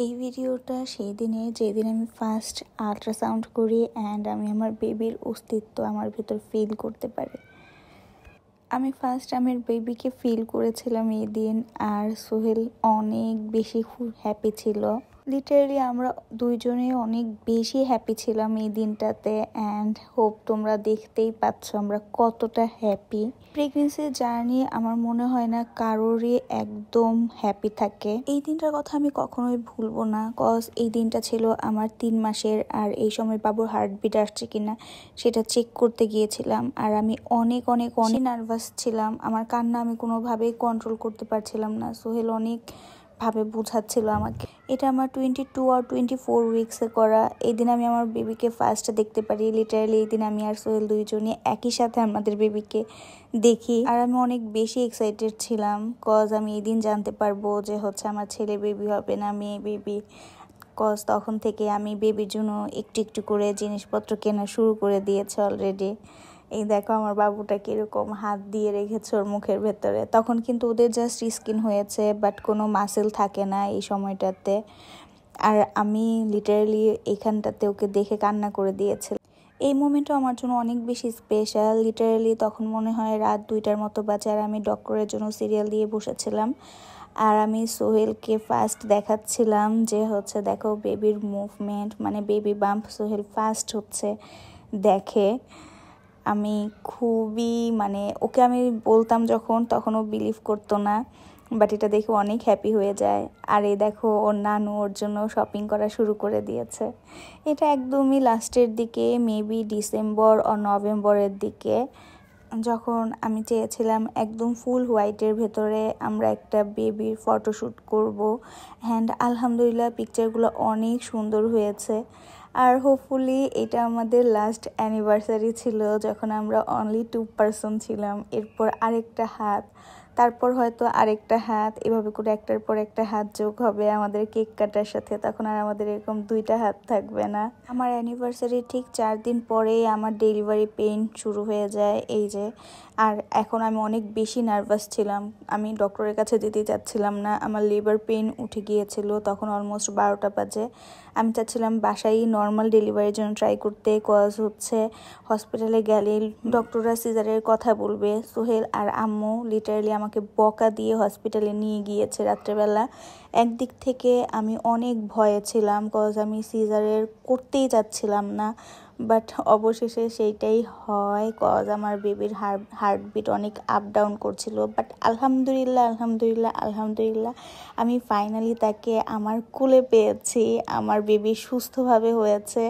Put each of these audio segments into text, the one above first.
এই ভিডিওটা সেই দিনে যেদিন আমি ফার্স্ট আল্ট্রাসাউন্ড করি অ্যান্ড আমি আমার বেবির অস্তিত্ব আমার ভিতর ফিল করতে পারি। আমি ফার্স্ট আমার বেবিকে ফিল করেছিলাম এই দিন, আর সোহেল অনেক বেশি হ্যাপি ছিল। লিটারালি আমরা দুইজনেই অনেক বেশি হ্যাপি ছিলাম এই দিনটাতে, অ্যান্ড হোপ তোমরা দেখতেই পাচ্ছ আমরা কতটা হ্যাপি। প্রেগনেন্সি জার্নি আমার মনে হয় না কারোরই একদম হ্যাপি থাকে। এই দিনটার কথা আমি কখনোই ভুলবো না, কজ এই দিনটা ছিল আমার 3 মাসের, আর এই সময় বাবুর হার্টবিট আসছে কিনা সেটা চেক করতে গিয়েছিলাম। আর আমি অনেক অনেক অনেক নার্ভাস ছিলাম, আমার কান্না আমি কোনোভাবেই কন্ট্রোল করতে পারছিলাম না। সোহেল অনেক ভাবে বোঝাচ্ছিল আমাকে। এটা আমার 22 আর 24 উইক্সে করা। এই দিন আমি আমার বেবিকে ফার্স্ট দেখতে পারি। লিটারালি এই দিন আমি আর সোহেল দুইজনে একই সাথে আমাদের বেবিকে দেখি, আর আমি অনেক বেশি এক্সাইটেড ছিলাম, কজ আমি এই দিন জানতে পারবো যে হচ্ছে আমার ছেলে বেবি হবে না মেয়ে বেবি। কজ তখন থেকে আমি বেবির জন্য একটু একটু করে জিনিসপত্র কেনা শুরু করে দিয়েছে অলরেডি। এই দেখো আমার বাবুটা কিরকম হাত দিয়ে রেখেছে ওর মুখের ভেতরে। তখন কিন্তু ওদের জাস্ট স্কিন হয়েছে, বাট কোনো মাসেল থাকে না এই সময়টাতে। আর আমি লিটারালি এখানটাতে ওকে দেখে কান্না করে দিয়েছি। এই মোমেন্টটা আমার জন্য অনেক বেশি স্পেশাল। লিটারালি তখন মনে হয় রাত 2টার মতো বাজে, আর আমি ডক্টরের জন্য সিরিয়াল দিয়ে বসেছিলাম। আর আমি সোহেলকে ফার্স্ট দেখাচ্ছিলাম যে হচ্ছে দেখো বেবির মুভমেন্ট, মানে বেবি বাম্প সোহেল ফার্স্ট হচ্ছে দেখে। আমি খুবই ওকে আমি বলতাম যখন, তখন ও বিলিভ করতো না, বাট এটা দেখে অনেক হ্যাপি হয়ে যায়। আর এই দেখো ওর নানু ওর জন্য শপিং করা শুরু করে দিয়েছে। এটা একদমই লাস্টের দিকে, মেবি ডিসেম্বর ও নভেম্বরের দিকে, যখন আমি চেয়েছিলাম একদম ফুল হোয়াইটের ভেতরে আমরা একটা বেবির ফটোশ্যুট করব। অ্যান্ড আলহামদুলিল্লাহ পিকচারগুলো অনেক সুন্দর হয়েছে। আর হোপফুলি এটা আমাদের লাস্ট অ্যানিভার্সারি ছিল, যখন আমরা অনলি 2 পারসন ছিলাম। এরপর আরেকটা হাত, তারপর হয়তো আরেকটা হাত, এভাবে করে একটার পর একটা হাত যোগ হবে আমাদের কেক কাটার সাথে। তখন আর আমাদের এরকম 2টা হাত থাকবে না। আমার অ্যানিভার্সারি ঠিক 4 দিন পরেই আমার ডেলিভারি পেইন শুরু হয়ে যায় এই যে। আর এখন আমি অনেক বেশি নার্ভাস ছিলাম, আমি ডক্টরের কাছে যেতে চাচ্ছিলাম না। আমার লেবার পেইন উঠে গিয়েছিল, তখন অলমোস্ট 12টা বাজে। আমি চাচ্ছিলাম বাসায় নর্মাল ডেলিভারির জন্য ট্রাই করতে, কজ হচ্ছে হসপিটালে গেলে ডক্টররা সিজারের কথা বলবে। সোহেল আর আম্মু লিটারালি আমাকে বকা দিয়ে হসপিটালে নিয়ে গিয়েছে রাত্রেবেলা। একদিক থেকে আমি অনেক ভয়ে ছিলাম, কজ আমি সিজারের করতেই চাচ্ছিলাম না, বাট অবশেষে সেইটাই হয়, কজ আমার বেবির হার্টবিট অনেক আপ ডাউন করছিল। বাট আলহামদুলিল্লাহ আলহামদুলিল্লাহ আলহামদুলিল্লাহ আমি ফাইনালি তাকে আমার কোলে পেয়েছি। আমার বেবি সুস্থভাবে হয়েছে।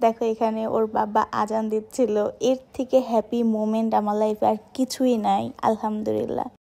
দেখো এখানে ওর বাবা আজান দিচ্ছিল। এর থেকে হ্যাপি মোমেন্ট আমার লাইফে আর কিছুই নাই, আলহামদুলিল্লাহ।